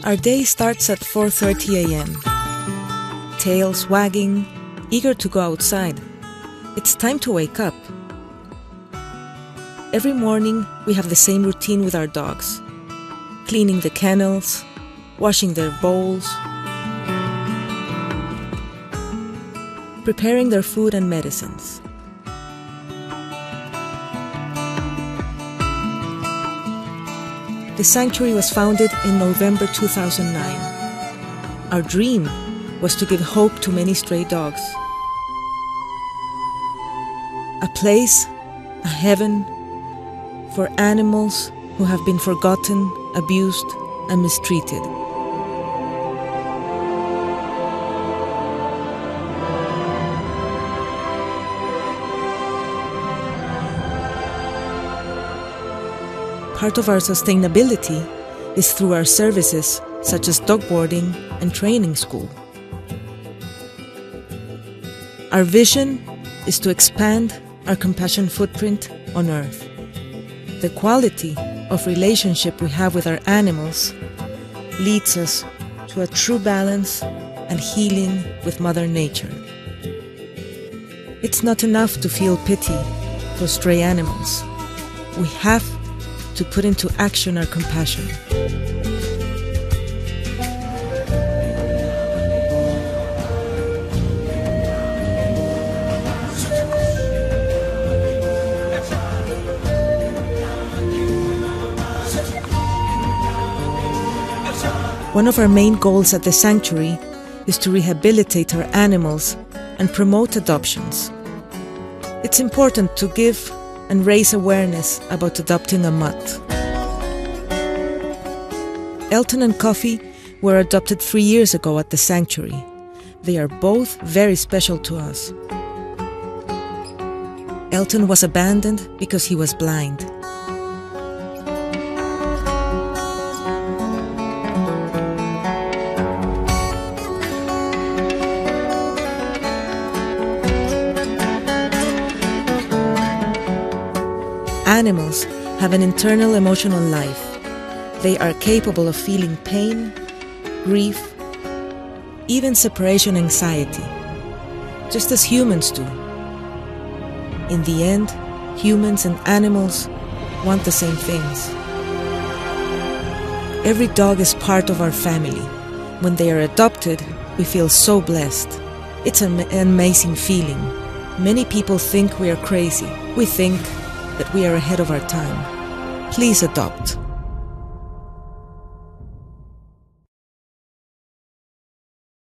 Our day starts at 4:30 a.m. Tails wagging, eager to go outside. It's time to wake up. Every morning, we have the same routine with our dogs. Cleaning the kennels, washing their bowls, preparing their food and medicines. The sanctuary was founded in November 2009. Our dream was to give hope to many stray dogs. A place, a heaven, for animals who have been forgotten, abused, and mistreated. Part of our sustainability is through our services such as dog boarding and training school. Our vision is to expand our compassion footprint on Earth. The quality of relationship we have with our animals leads us to a true balance and healing with Mother Nature. It's not enough to feel pity for stray animals. We have to put into action our compassion. One of our main goals at the sanctuary is to rehabilitate our animals and promote adoptions. It's important to give and raise awareness about adopting a mutt. Elton and Coffee were adopted 3 years ago at the sanctuary. They are both very special to us. Elton was abandoned because he was blind. Animals have an internal emotional life. They are capable of feeling pain, grief, even separation anxiety, just as humans do. In the end, humans and animals want the same things. Every dog is part of our family. When they are adopted, we feel so blessed. It's an amazing feeling. Many people think we are crazy. We think that we are ahead of our time. Please adopt.